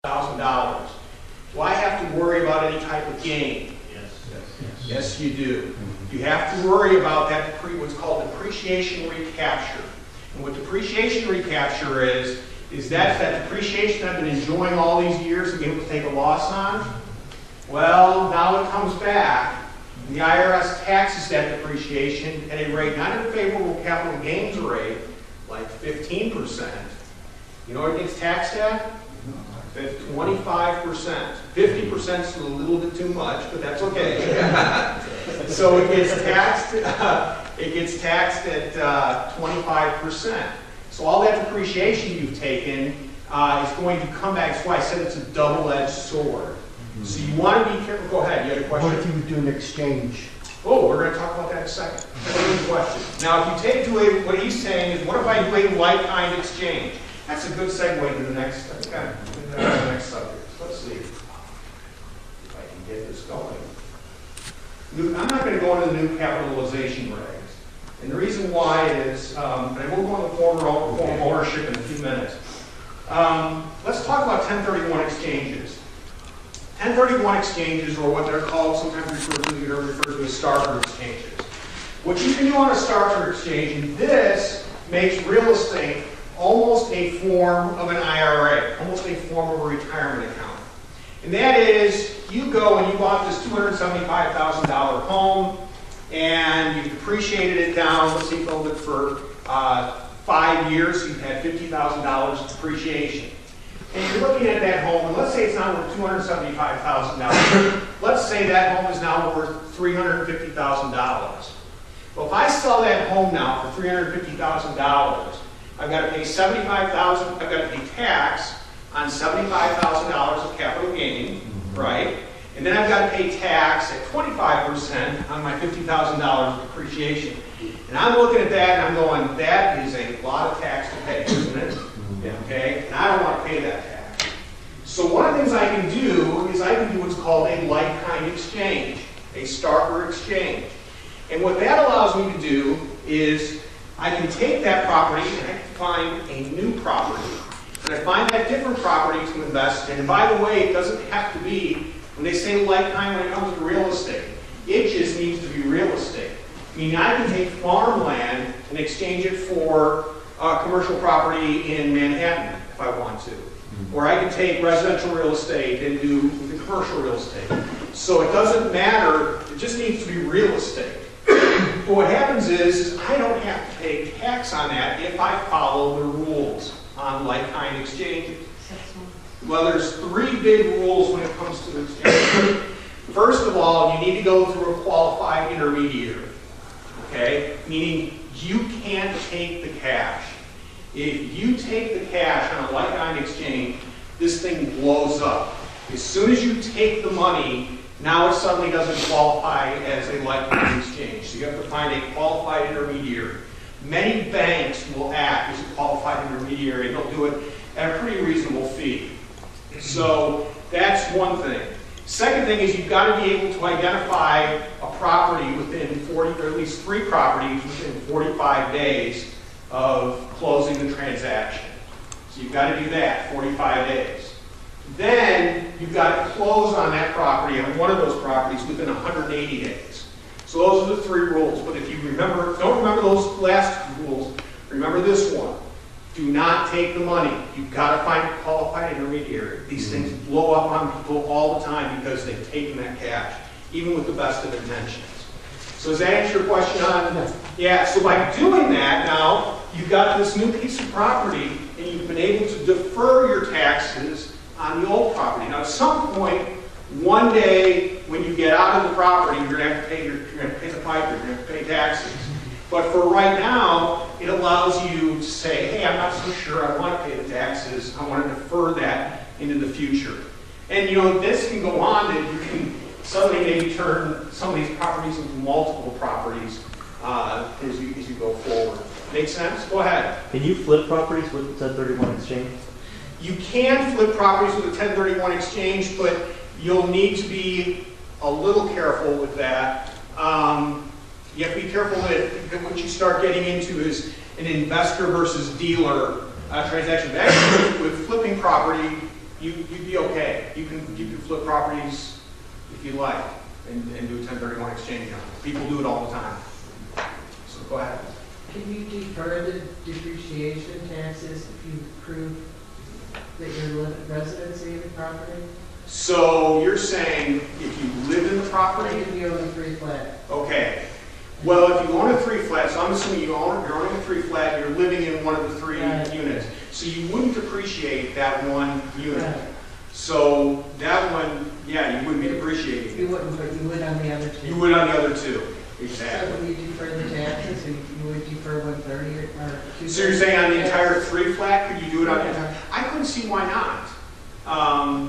$1,000. Do I have to worry about any type of gain? Yes, you do. You have to worry about that, what's called depreciation recapture. And what depreciation recapture is that depreciation I've been enjoying all these years and be able to take a loss on. Well, now it comes back. And the IRS taxes that depreciation at a rate, not a favorable capital gains rate, like 15%. You know what it gets taxed at? 25%. 50% is a little bit too much, but that's okay. So it gets taxed. It gets taxed at 25%. So all that depreciation you've taken is going to come back. That's why I said it's a double-edged sword. So you want to be careful. Go ahead. You had a question. What if you would do an exchange? Oh, we're going to talk about that in a second. That's a good question. Now, if you take away what he's saying is, what if I do a like-kind exchange? That's a good segue to the next subject. Let's see if I can get this going. I'm not going to go into the new capitalization regs. And the reason why is, and I will go into form of ownership in a few minutes. Let's talk about 1031 exchanges. 1031 exchanges, or what they're called, sometimes referred to as starter exchanges. What you can do on a starter exchange, and this makes real estate almost a form of an IRA, almost a form of a retirement account. And that is, you go and you bought this $275,000 home, and you've depreciated it down. Let's say you held it for 5 years, so you've had $50,000 of depreciation. And you're looking at that home, and let's say it's now worth $275,000. Let's say that home is now worth $350,000. Well, if I sell that home now for $350,000, I've got to pay $75,000. I've got to pay tax on $75,000 of capital gain, right? And then I've got to pay tax at 25% on my $50,000 of depreciation. And I'm looking at that and I'm going, that is a lot of tax to pay, isn't it? Okay, and I don't want to pay that tax. So one of the things I can do is I can do what's called a like-kind exchange, a starter exchange. And what that allows me to do is I can take that property and I can find a new property. And I find that different property to invest in. And by the way, it doesn't have to be, when they say like-kind when it comes to real estate, it just needs to be real estate. Meaning I can take farmland and exchange it for commercial property in Manhattan if I want to. Or I can take residential real estate and do the commercial real estate. So it doesn't matter, it just needs to be real estate. But what happens is I don't have to pay tax on that if I follow the rules on like-kind exchanges. Well, there's 3 big rules when it comes to exchange. First of all, you need to go through a qualified intermediary. Okay? Meaning you can't take the cash. If you take the cash on a like-kind exchange, this thing blows up. As soon as you take the money, now it suddenly doesn't qualify as a like-kind exchange. So you have to find a qualified intermediary. Many banks will act as a qualified intermediary, and they'll do it at a pretty reasonable fee. So that's one thing. Second thing is you've got to be able to identify a property within 40, or at least 3 properties within 45 days of closing the transaction. So you've got to do that, 45 days. Then you've got to close on that property, on one of those properties, within 180 days. So those are the 3 rules. But if you remember, don't remember those last 2 rules, remember this one. Do not take the money. You've got to find a qualified intermediary. These things blow up on people all the time because they've taken that cash, even with the best of intentions. So does that answer your question on? Yeah, so by doing that now, you've got this new piece of property and you've been able to defer your taxes on the old property. Now at some point, one day when you get out of the property, you're going to have to pay the piper, you're going to have to pay taxes. But for right now, it allows you to say, hey, I'm not so sure I want to pay the taxes. I want to defer that into the future. And you know, this can go on that you can suddenly maybe turn some of these properties into multiple properties as you go forward. Make sense? Go ahead. Can you flip properties with the 1031 exchange? You can flip properties with a 1031 exchange, but you'll need to be a little careful with that. You have to be careful that what you start getting into is an investor versus dealer transaction. Actually, with flipping property, you'd be okay. You can flip properties if you like and do a 1031 exchange on them. People do it all the time. So go ahead. Can you defer the depreciation taxes if you prove that you're residency in the property? So you're saying if you live in the property? Like if you own a 3 flat. Okay. Well, if you own a 3 flat, so I'm assuming you're owning a 3 flat, you're living in one of the 3 Right. units. So you wouldn't depreciate that one unit. Right. So that one, yeah, you wouldn't be depreciating You it. wouldn't, but you would on the other 2. You would on the other 2. So Exactly. when you defer the taxes, you would defer 130 or 230? So you're saying on the entire 3 flat, could you do it on the entire? I couldn't see why not.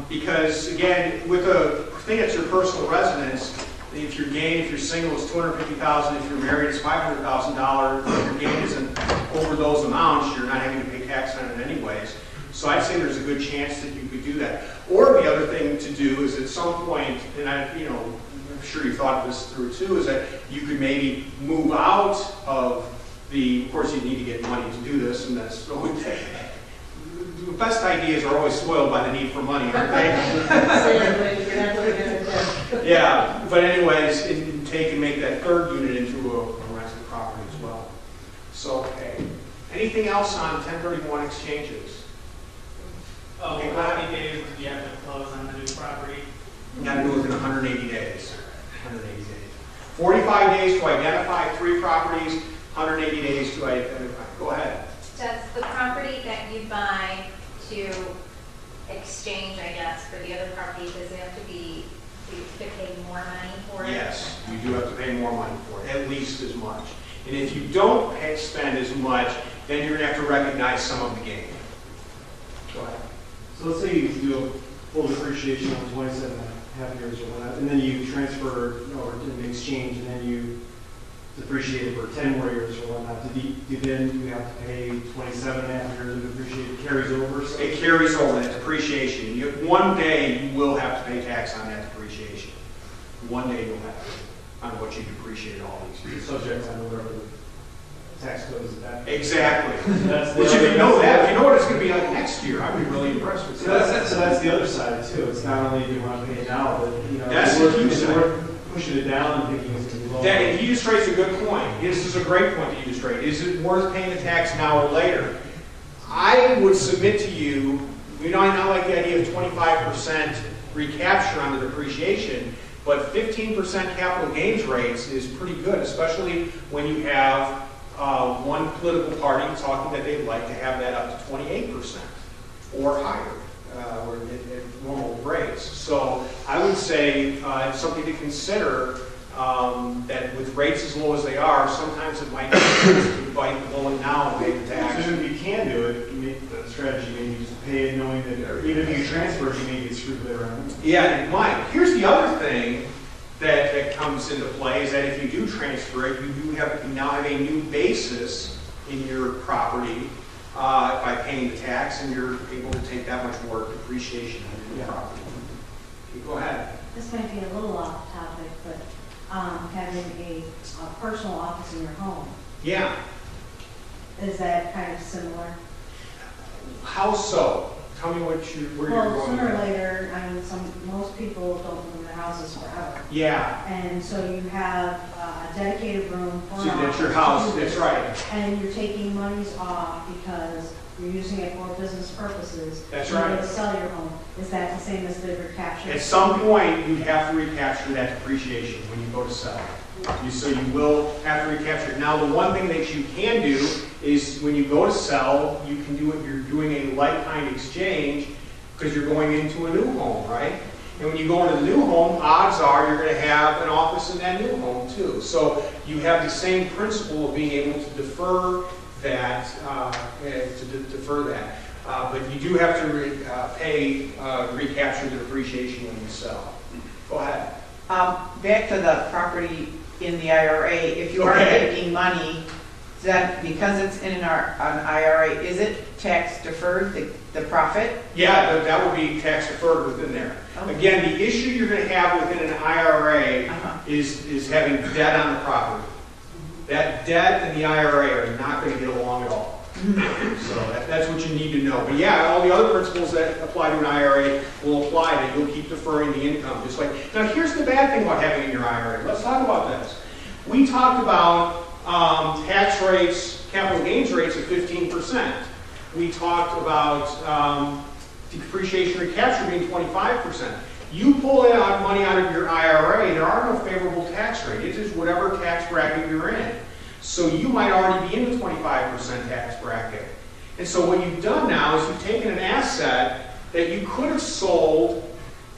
Because again, with a thing that's your personal residence, if you're gay, if you're single, it's $250,000. If you're married, it's $500,000. If your gain isn't over those amounts, you're not having to pay tax on it anyways. So I'd say there's a good chance that you could do that. Or the other thing to do is at some point, and I'm sure you thought this through too, is that you could maybe move out of the. Of course, you need to get money to do this, and that's always. The best ideas are always spoiled by the need for money, aren't they? Yeah, but anyways, take and make that 3rd unit into a rental property as well. So, okay. Anything else on 1031 exchanges? Oh, how many days do you have to close on the new property? You got to do it within 180 days. 180 days. 45 days to identify 3 properties, 180 days to identify. Go ahead. Does the property that you buy to exchange, I guess, for the other property, does it have to be, do you have to pay more money for it? Yes, you do have to pay more money for it, at least as much. And if you don't spend as much, then you're going to have to recognize some of the gain. Go ahead. So let's say you do a full depreciation on 27.5 years or whatnot, and then you transfer over to an exchange, and then you depreciate it for 10 more years or whatnot. Then you have to pay 27.5 years of depreciation? It carries over? So It carries over that depreciation. One day you will have to pay tax on that depreciation. One day you'll have to, on what you depreciated all these years. subject to whatever the tax code is at that. Exactly. That's Which if you know that, if you know what it's going to be like next year, I'd be really impressed with So that's the other side too. It's not only do you want to pay it now, but That's the key it's side. worth pushing it down and thinking it's going to be low. And he just raised a good point. This is a great point that you just raised. Is it worth paying the tax now or later? I would submit to you, I not like the idea of 25% recapture on the depreciation, but 15% capital gains rates is pretty good, especially when you have one political party talking that they'd like to have that up to 28% or higher. Or at normal rates. So I would say it's something to consider that with rates as low as they are, sometimes it might be to bite the bullet now and pay the tax. So if you can do it, the strategy maybe just pay it knowing that even if you transfer, you may get screwed later on. Yeah, it might. Here's the other thing that comes into play is that if you do transfer it, you now have a new basis in your property by paying the tax, and you're able to take that much more depreciation on your property. Okay, go ahead. This might be a little off topic, but having a personal office in your home, Yeah. is that kind of similar? How so? Tell me where you're Well, going. sooner with or that. later, most people don't live in their houses forever. Yeah. And so you have a dedicated room for So an that's your office house. to do That's this. right. And you're taking monies off because you're using it for business purposes. That's You're right. going to sell your home. Is that the same as the recapture? At some point, you have to recapture that depreciation when you go to sell. So you will have to recapture it. Now, the one thing that you can do is when you go to sell, you can do it. You're doing a like-kind exchange because you're going into a new home, right? And when you go into the new home, odds are you're going to have an office in that new home too. So you have the same principle of being able to defer that. But you do have to recapture the depreciation when you sell. Go ahead. Back to the property in the IRA, if you are Okay. making money, then because it's in an IRA, is it tax deferred, the profit? Yeah, that would be tax deferred within there. Okay. Again, the issue you're going to have within an IRA is having debt on the property. That debt and the IRA are not going to get along at all. So that's what you need to know. But yeah, all the other principles that apply to an IRA will apply, that you'll keep deferring the income. Just like, now here's the bad thing about having it in your IRA. Let's talk about this. We talked about tax rates, capital gains rates of 15%. We talked about depreciation recapture being 25%. You pull out money out of your IRA, there are no favorable tax rate. It is whatever tax bracket you're in. So you might already be in the 25% tax bracket. And so what you've done now is you've taken an asset that you could have sold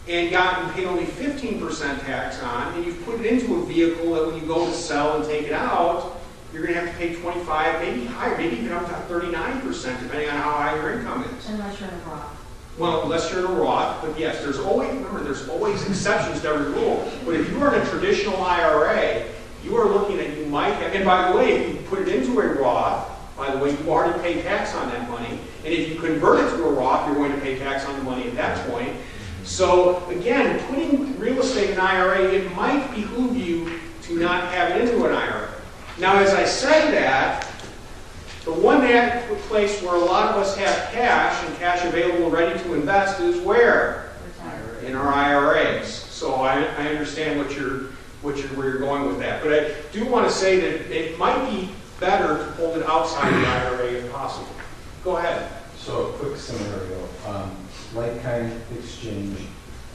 and gotten paid only 15% tax on, and you've put it into a vehicle that when you go to sell and take it out, you're going to have to pay 25, maybe higher, maybe even up to 39%, depending on how high your income is. Unless you're in a Roth. Well, unless you're in a Roth, but yes, there's always, remember, there's always exceptions to every rule. But if you are in a traditional IRA, you are looking at, you might have, and by the way, if you put it into a Roth, by the way, you already pay tax on that money. And if you convert it to a Roth, you're going to pay tax on the money at that point. So again, putting real estate in an IRA, it might behoove you to not have it into an IRA. Now, as I say that, the one place where a lot of us have cash and cash available ready to invest is where? In our IRAs. So I understand where you're going with that. But I do want to say that it might be better to hold it outside the IRA if possible. Go ahead. So a quick scenario, like-kind exchange.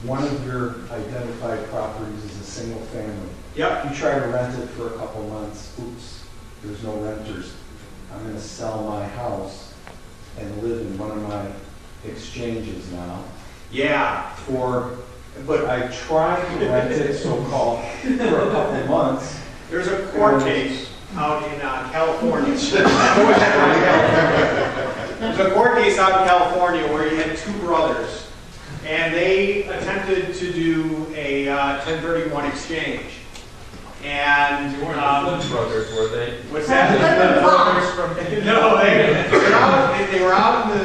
One of your identified properties is a single family. Yep. You try to rent it for a couple months. Oops, there's no renters. I'm going to sell my house and live in one of my exchanges now. Yeah. But I tried to rent it, so-called, for a couple months. There's a court case out in California. There's a court case out in California where you had two brothers, and they attempted to do a 1031 exchange. And you weren't the Flint brothers, were they? What's that? No, they were out in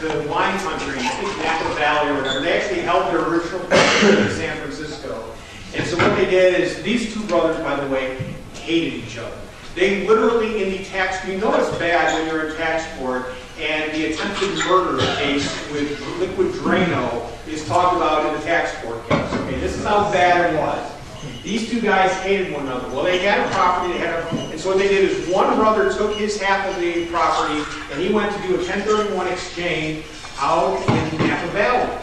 the wine country, I think Napa Valley or whatever. They actually held their original place in San Francisco. And so what they did is, these two brothers, by the way, hated each other. They literally, in the tax, you know it's bad when you're in tax court, and the attempted murder case with Liquid Drano is talked about in the tax court case. Okay, this is how bad it was. These two guys hated one another. Well, they had a property, and so what they did is one brother took his half of the property, and he went to do a 1031 exchange out in Napa Valley.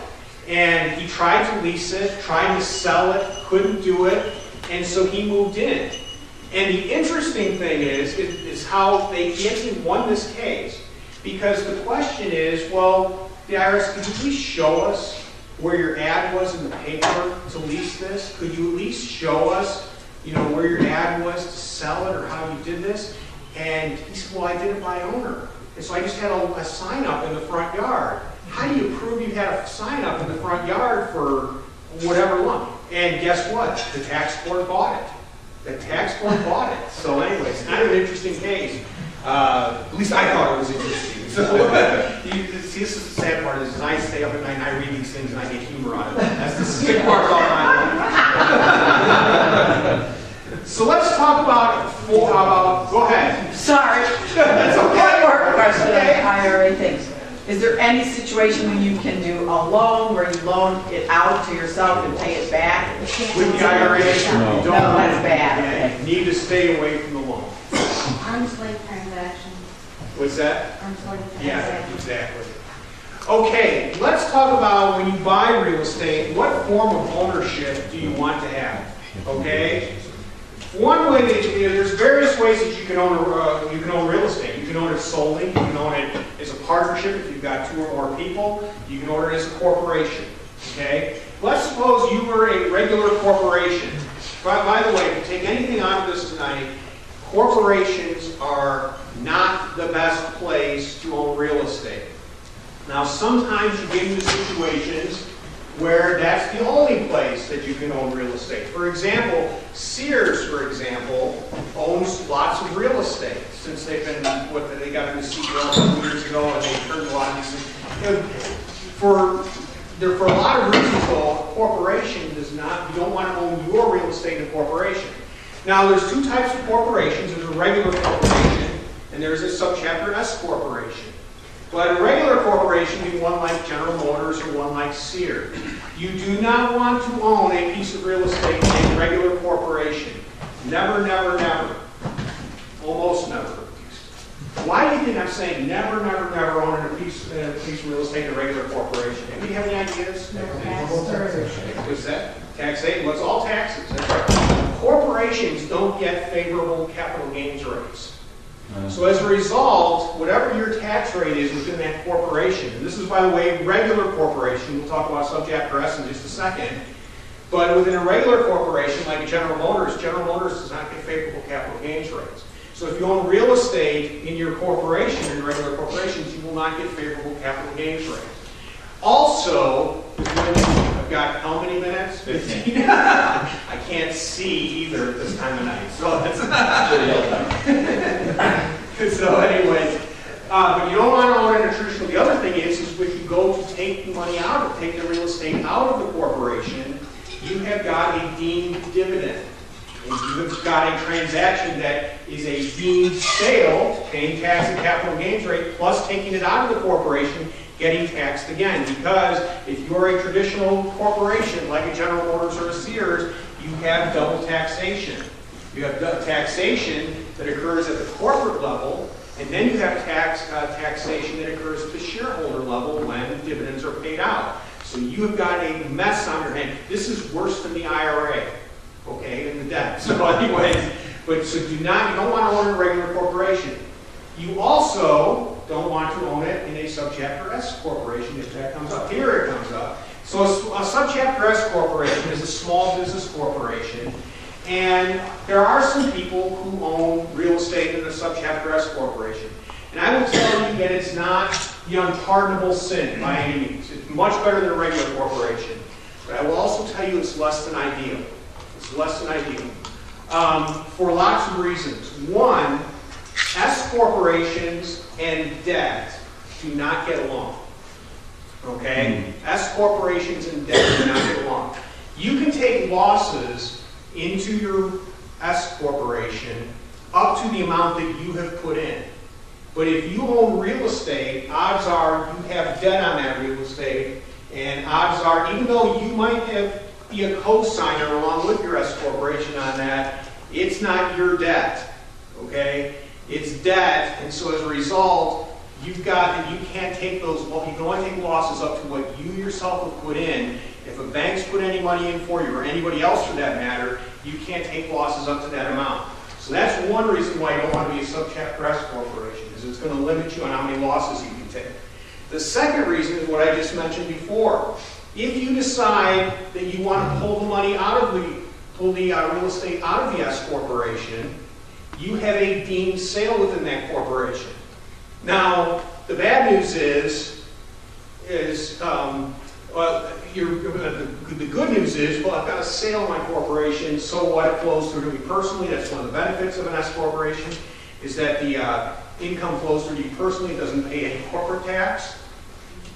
And he tried to lease it, tried to sell it, couldn't do it, and so he moved in. And the interesting thing is how they actually won this case, because the question is, well, the IRS, could you please show us where your ad was in the paper to lease this? Could you at least show us, where your ad was to sell it or how you did this? And he said, well, I did it by owner. And so I just had a sign up in the front yard. How do you prove you had a sign up in the front yard for whatever long? And guess what? The tax court bought it. The tax court bought it. So anyway, it's kind of an interesting case. At least I thought it was interesting. So, see, this is the sad part is I stay up at night and I read these things and I get humor out of them. That's the sick part about my life. So let's talk about, go ahead. Sorry. That's okay. One more question on the IRA things. Is there any situation when you can do a loan where you loan it out to yourself and pay it back? With the IRA, No. you don't that's bad. You need to stay away from the loan. Arm's length transaction. What's that? Arm's length Yeah, transaction. exactly. Okay, let's talk about when you buy real estate, what form of ownership do you want to have? Okay? One way that there's various ways that you can own real estate. You can own it solely. You can own it as a partnership if you've got two or more people. You can own it as a corporation. Okay? Let's suppose you were a regular corporation. By the way, if you take anything out of this tonight, corporations are not the best place to own real estate. Now, sometimes you get into situations where that's the only place that you can own real estate. For example, Sears, for example, owns lots of real estate since they've been, they got into CEO a couple years ago and they turned a lot of these things. For a lot of reasons, though, a corporation does not, you don't want to own your real estate in a corporation. Now, there's two types of corporations. There's a regular corporation, and there's a subchapter S corporation. But a regular corporation would be one like General Motors or one like Sears. You do not want to own a piece of real estate in a regular corporation. Never, never, never. Almost never. Why do you think I'm saying never, never, never own a piece of real estate in a regular corporation? Anybody have any ideas? What's that? Taxation. Well, it's all taxes. That's right. Corporations don't get favorable capital gains rates. So as a result, whatever your tax rate is within that corporation, and this is, by the way, regular corporation, we'll talk about subchapter S in just a second, but within a regular corporation like General Motors does not get favorable capital gains rates. So if you own real estate in your corporation, in regular corporations, you will not get favorable capital gains rates. Also, I've got how many minutes? 15. I can't see either at this time of night. So that's so anyways, but you don't want to own it in a traditional. The other thing is when you go to take the money out, or take the real estate out of the corporation, you have got a deemed dividend. And you have got a transaction that is a deemed sale, paying tax and capital gains rate, plus taking it out of the corporation, getting taxed again. Because if you're a traditional corporation, like a General Motors or a Sears, you have double taxation. You have taxation that occurs at the corporate level, and then you have taxation that occurs at the shareholder level when dividends are paid out. So you have got a mess on your hand. This is worse than the IRA, okay, than the debt. So anyways, but so you don't want to own a regular corporation. You also don't want to own it in a subchapter S corporation if that comes up. Here it comes up. So a subchapter S corporation is a small business corporation, and there are some people who own real estate in a subchapter S corporation. And I will tell you that it's not the unpardonable sin by any means. It's much better than a regular corporation. But I will also tell you it's less than ideal. It's less than ideal. For lots of reasons. One, S corporations and debt do not get along. Okay? S corporations and debt do not get along. You can take losses into your S corporation up to the amount that you have put in. But if you own real estate, odds are you have debt on that real estate, and odds are, even though you might be a co-signer along with your S corporation on that, it's not your debt. Okay? It's debt, and so as a result, you can't take those, you can only take losses up to what you yourself have put in. If a bank's put any money in for you, or anybody else for that matter, you can't take losses up to that amount. So that's one reason why you don't want to be a subchapter S corporation, is it's going to limit you on how many losses you can take. The second reason is what I just mentioned before. If you decide that you want to pull the money out of pull the real estate out of the S corporation, you have a deemed sale within that corporation. Now, the bad news is the good news is, well, I've got a sale in my corporation, so what? It flows through to me personally. That's one of the benefits of an S corporation, is that the income flows through to you personally. It doesn't pay any corporate tax.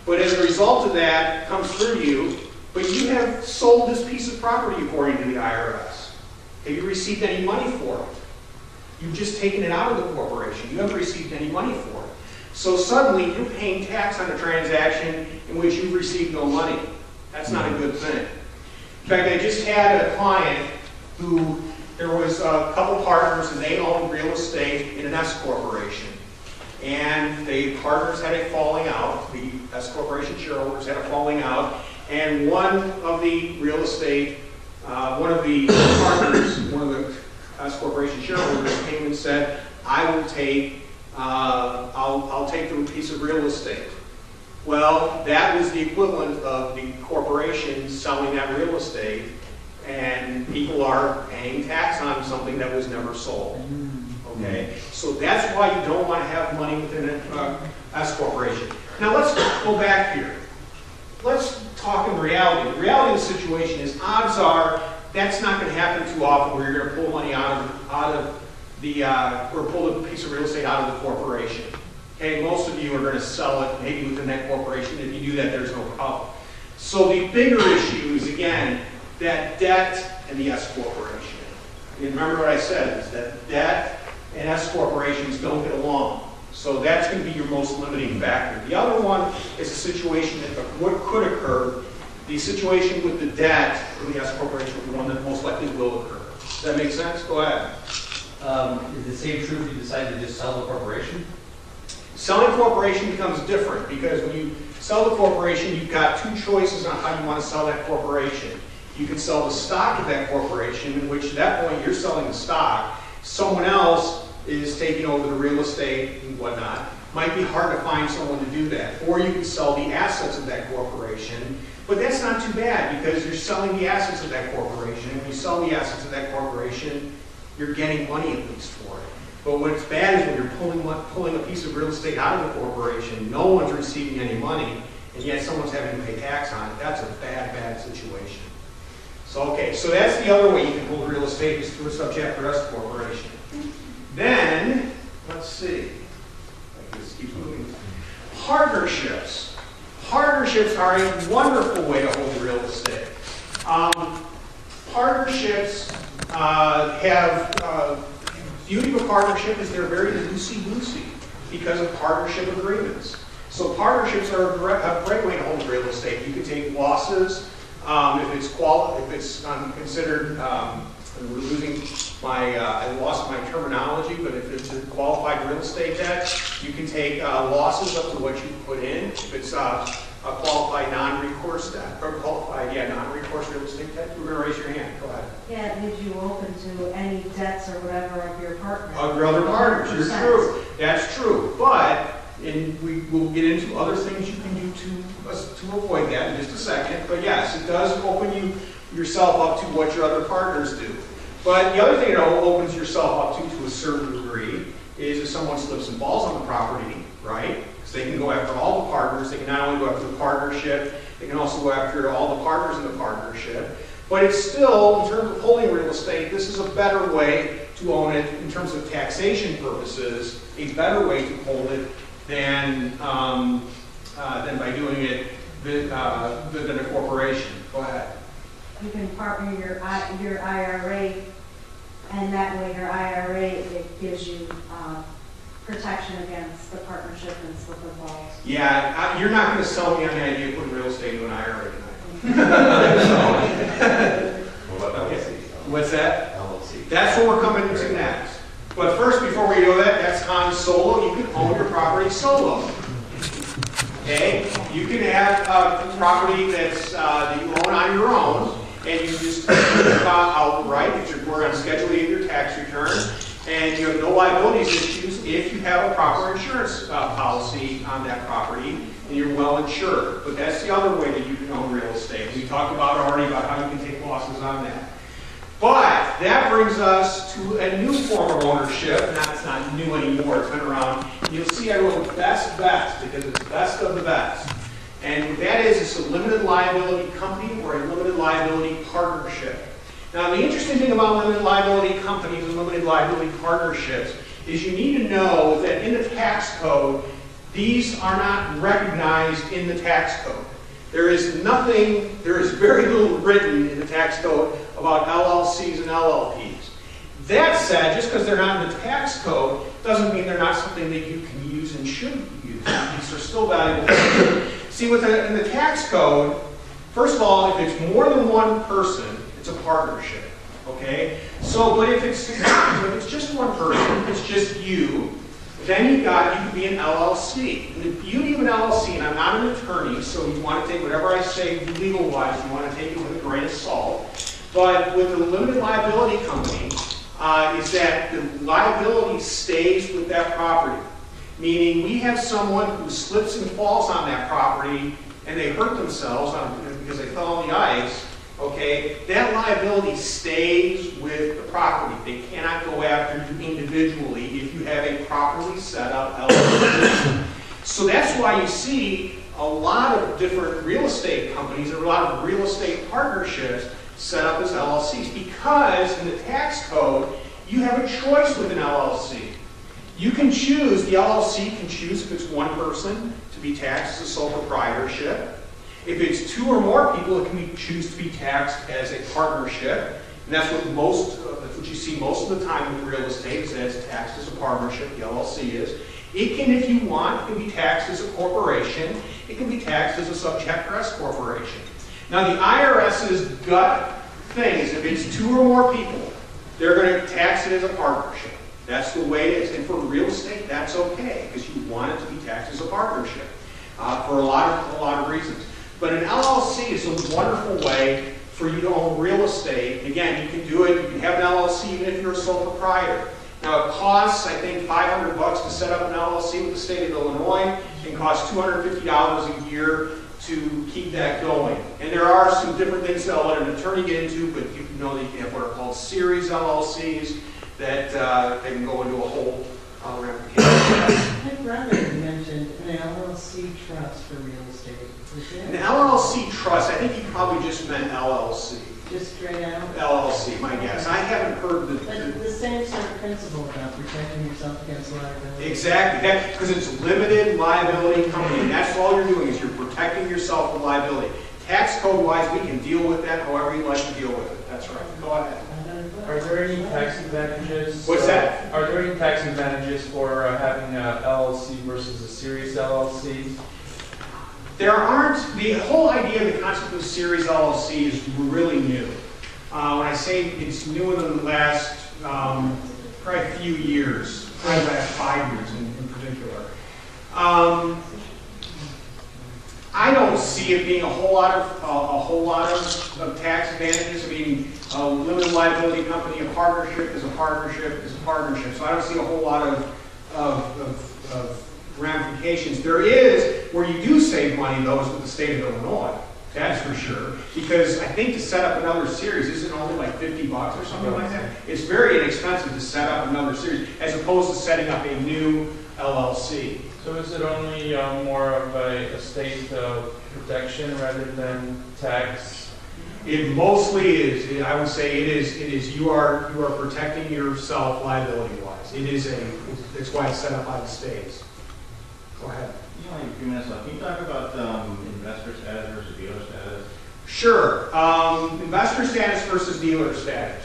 But as a result of that, it comes through you, but you have sold this piece of property according to the IRS. Have you received any money for it? You've just taken it out of the corporation. You haven't received any money for it. So suddenly you're paying tax on a transaction in which you've received no money. That's not a good thing. In fact, I just had a client who, there was a couple partners and they owned real estate in an S corporation. And the partners had a falling out, the S corporation shareholders had a falling out, and one of the real estate, one of the partners, one of the S corporation shareholders came and said, I'll take the piece of real estate. Well, that was the equivalent of the corporation selling that real estate, and people are paying tax on something that was never sold. Okay, so that's why you don't want to have money within an S corporation. Now let's go back here. Let's talk in reality. The reality of the situation is, odds are that's not going to happen too often where you're going to pull money out of the or pull a piece of real estate out of the corporation. Okay, most of you are going to sell it maybe within that corporation. If you do that, there's no problem. So the bigger issue is, again, that debt and the S corporation. And remember what I said, is that debt and S corporations don't get along. So that's going to be your most limiting factor. The other one is a situation that what could occur. The situation with the debt for the S corporation will be one that most likely will occur. Does that make sense? Go ahead. Is the same true if you decide to just sell the corporation? Selling corporation becomes different because when you sell the corporation, you've got two choices on how you want to sell that corporation. You can sell the stock of that corporation, in which at that point you're selling the stock. Someone else is taking over the real estate and whatnot. Might be hard to find someone to do that. Or you can sell the assets of that corporation. But that's not too bad because you're selling the assets of that corporation. And when you sell the assets of that corporation, you're getting money at least for it. But what's bad is when you're pulling a piece of real estate out of the corporation, no one's receiving any money, and yet someone's having to pay tax on it. That's a bad, bad situation. So, okay, so that's the other way you can hold real estate is through a subchapter S corporation. Then, let's see. I can just keep moving. Partnerships. Partnerships are a wonderful way to hold real estate. Partnerships have, beauty of a partnership is they're very loosey-goosey because of partnership agreements. So partnerships are a great way to hold real estate. You can take losses if it's considered. I'm losing my. I lost my terminology, but if it's a qualified real estate debt, you can take losses up to what you put in. If it's a qualified non-recourse debt, or qualified, non-recourse real estate debt, you're going to raise your hand. Go ahead. Yeah, did you open to any debts or whatever of your partner? Of your other partners, you're true. That's true. But, and we will get into other things you can do to avoid that in just a second. But yes, it does open yourself up to what your other partners do. But the other thing it opens yourself up to a certain degree is if someone slips and falls on the property, right? Because they can go after all the partners. They can not only go after the partnership, they can also go after all the partners in the partnership. But it's still, in terms of holding real estate, this is a better way to own it in terms of taxation purposes, a better way to hold it than by doing it within a corporation. Go ahead. You can partner your IRA, and that way your IRA, it gives you protection against the partnership and slip and falls. Yeah, you're not going to sell me on the idea of putting real estate into an IRA tonight. What about LLC? What's that? LLC. That's what we're coming to next. But first, before we do that, that's Han Solo. You can own your property solo. Okay? You can have a property that you own on your own, and you just take it outright if you're on Schedule E of your tax return, and you have no liabilities issues if you have a proper insurance policy on that property, and you're well insured. But that's the other way that you can own real estate. We talked about already about how you can take losses on that. But that brings us to a new form of ownership. Now, it's not new anymore. It's been around. You'll see I wrote best because it's best of the best. And what that is, it's a limited liability company or a limited liability partnership. Now, the interesting thing about limited liability companies and limited liability partnerships is you need to know that in the tax code, these are not recognized in the tax code. There is very little written in the tax code about LLCs and LLPs. That said, just because they're not in the tax code doesn't mean they're not something that you can use and should use. These are still valuable. See, in the tax code, first of all, if it's more than one person, it's a partnership. Okay? So, but if it's just one person, it's just you, then you could be an LLC. And the beauty of an LLC, and I'm not an attorney, so you want to take whatever I say legal-wise, you want to take it with a grain of salt. But with a limited liability company, is that the liability stays with that property. Meaning we have someone who slips and falls on that property and they hurt themselves because they fell on the ice. Okay, that liability stays with the property. They cannot go after you individually if you have a properly set up LLC. So that's why you see a lot of different real estate companies and a lot of real estate partnerships set up as LLCs because in the tax code, you have a choice with an LLC. You can choose, the LLC can choose if it's one person to be taxed as a sole proprietorship. If it's two or more people, it can choose to be taxed as a partnership. And that's what you see most of the time with real estate, is that it's taxed as a partnership, the LLC is. It can, if you want, it can be taxed as a corporation. It can be taxed as a sub-chapter S corporation. Now the IRS's gut thing is if it's 2 or more people, they're going to tax it as a partnership. That's the way it is. And for real estate, that's okay, because you want it to be taxed as a partnership for a lot of reasons. But an LLC is a wonderful way for you to own real estate. Again, you can do it. You can have an LLC even if you're a sole proprietor. Now, it costs, I think, $500 to set up an LLC with the state of Illinois. It can cost $250 a year to keep that going. And there are some different things that I'll let an attorney get into, but you know that you can have what are called series LLCs that they can go into a whole ramification. My brother mentioned an LLC trust for real estate. An LLC trust, I think he probably just meant LLC. Just straight out? LLC, my guess. I haven't heard But the same sort of principle about protecting yourself against liability. Exactly, because it's limited liability company, and that's all you're doing is you're protecting yourself from liability. Tax code wise, we can deal with that however you'd like to deal with it. That's right. Go ahead. Are there any tax advantages? What's that? Are there any tax advantages for having a LLC versus a series LLC? There aren't. The whole idea of the concept of series LLC is really new. When I say it's new in the last probably a few years, probably the last 5 years in particular. I don't see it being a whole lot of tax advantages. I mean, a limited liability company, a partnership is a partnership is a partnership. So I don't see a whole lot of ramifications. There is where you do save money, though, is with the state of Illinois. That's for sure. Because I think to set up another series isn't only like $50 or something like that. It's very inexpensive to set up another series as opposed to setting up a new LLC. So is it only more of a state protection rather than tax? It mostly is. I would say it is. You are protecting yourself liability-wise. It's why it's set up by the states. Go ahead. You only have a few minutes left. Can you talk about investor status versus dealer status? Sure. Investor status versus dealer status.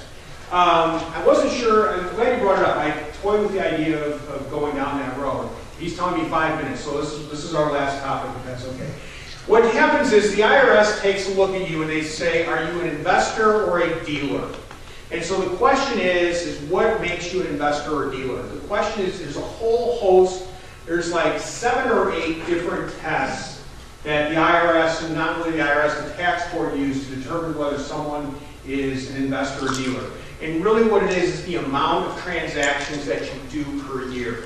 I wasn't sure. I'm glad you brought it up. I toyed with the idea of going down that road. He's telling me 5 minutes, so this is our last topic, if that's okay. What happens is the IRS takes a look at you and they say, are you an investor or a dealer? And so the question is what makes you an investor or a dealer? The question is, there's a whole host, there's like 7 or 8 different tests that the IRS, and not only the IRS, the tax court use to determine whether someone is an investor or dealer. And really what it is the amount of transactions that you do per year.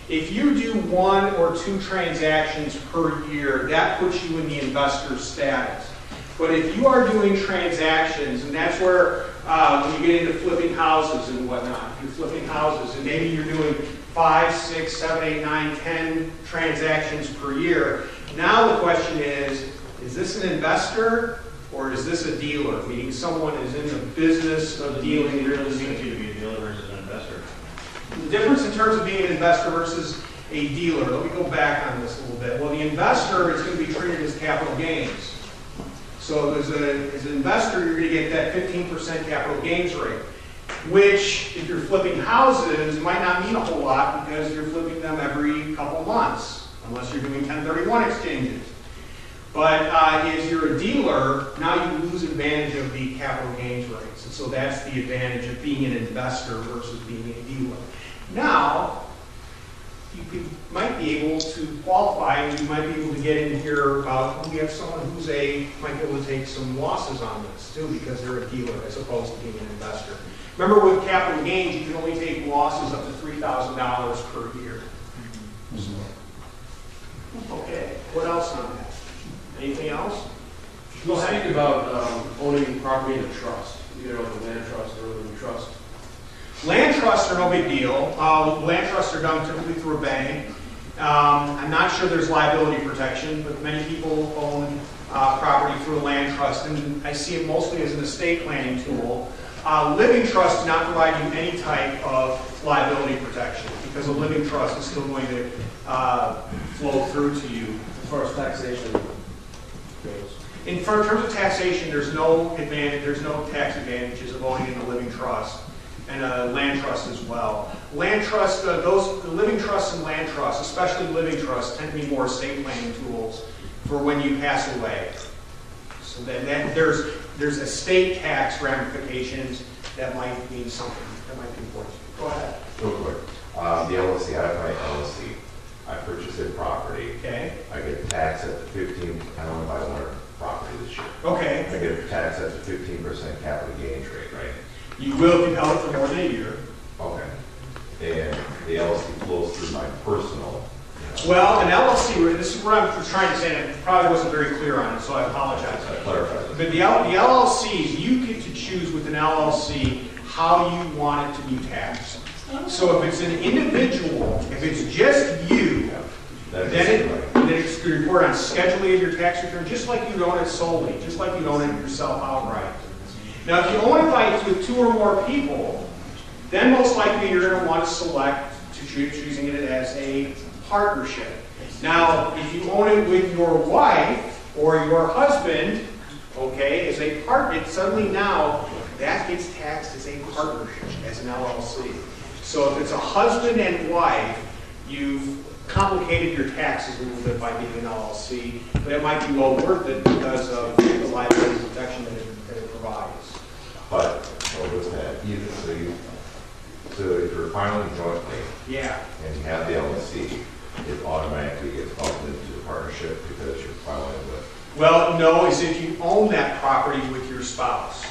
If you do 1 or 2 transactions per year, that puts you in the investor status. But if you are doing transactions, and that's where when you get into flipping houses and whatnot, you're flipping houses, and maybe you're doing 5, 6, 7, 8, 9, 10 transactions per year. Now the question is this an investor or is this a dealer? Meaning someone is in the business of dealing in real estate. To be a dealer versus an investor. The difference in terms of being an investor versus a dealer, let me go back on this a little bit. Well, the investor is going to be treated as capital gains. So as an investor, you're going to get that 15% capital gains rate, which, if you're flipping houses, might not mean a whole lot because you're flipping them every couple months, unless you're doing 1031 exchanges. But as you're a dealer, now you lose advantage of the capital gains rates. And so that's the advantage of being an investor versus being a dealer. Now, you might be able to qualify, and you might be able to get in here about, we have someone who's might be able to take some losses on this too, because they're a dealer as opposed to being an investor. Remember, with capital gains, you can only take losses up to $3,000 per year. Okay, what else on that? Anything else? You speak about owning property in a trust, either like a land trust or a living trust. Land trusts are no big deal. Land trusts are done typically through a bank. I'm not sure there's liability protection, but many people own property through a land trust, and I see it mostly as an estate planning tool. Living trusts do not provide you any type of liability protection because a living trust is still going to flow through to you. As far as taxation goes. In terms of taxation, there's no advantage, there's no tax advantages of owning in a living trust and a land trust as well. Land trust, the living trusts and land trusts, especially living trusts, tend to be more estate planning tools for when you pass away. So then there's estate tax ramifications that might mean something, that might be important. Go ahead. Real quick, the LLC, I have my LLC. I purchase a property. Okay. I get taxed at 15, I only buy one property this year. Okay. I get taxed at the 15% capital gains rate, right? You will if you held it for more than a year. Okay. And the LLC flows through my personal. Well, an LLC, this is what I'm trying to say, and I probably wasn't very clear on it, so I apologize. I clarified. But the LLCs, you get to choose with an LLC how you want it to be taxed. So if it's an individual, if it's just you, then it's reported on Schedule A of your tax return, just like you'd own it solely, just like you'd own it yourself outright. Now, if you own it with 2 or more people, then most likely you're going to want to select choosing it as a partnership. Now, if you own it with your wife or your husband, okay, as a partner, suddenly now that gets taxed as a partnership, as an LLC. So if it's a husband and wife, you've complicated your taxes a little bit by being an LLC, but it might be well worth it because of the liability protection that it provides. But with that, so if you're filing jointly, yeah, and you have the LLC, it automatically gets bumped into the partnership because you're filing with. Well, no, it's if you own that property with your spouse.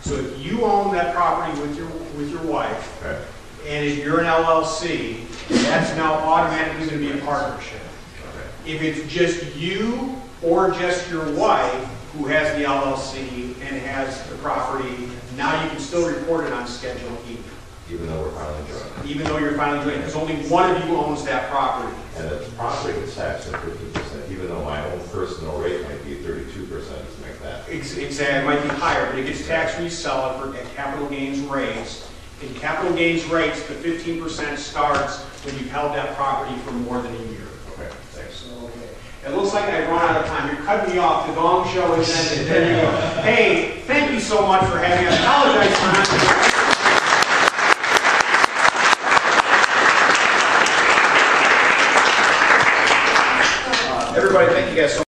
So if you own that property with your wife, okay, and if you're an LLC, that's now automatically going to be a partnership. Okay. If it's just you or just your wife who has the LLC and has the property, now you can still report it on Schedule E. Even though we're filing jointly. Even though you're filing jointly, because only one of you owns that property. And the property gets taxed at 50%, even though my own personal rate might be 32%, something like that. Exactly, it might be higher, but it gets taxed when you sell it for capital gains rates. In capital gains rates, the 15% starts when you've held that property for more than a year. Okay, thanks. So, okay. It looks like I've run out of time. You're cutting me off. The gong show is ended. There you go. Hey, thank you so much for having us. I apologize for not. Everybody, thank you guys so much.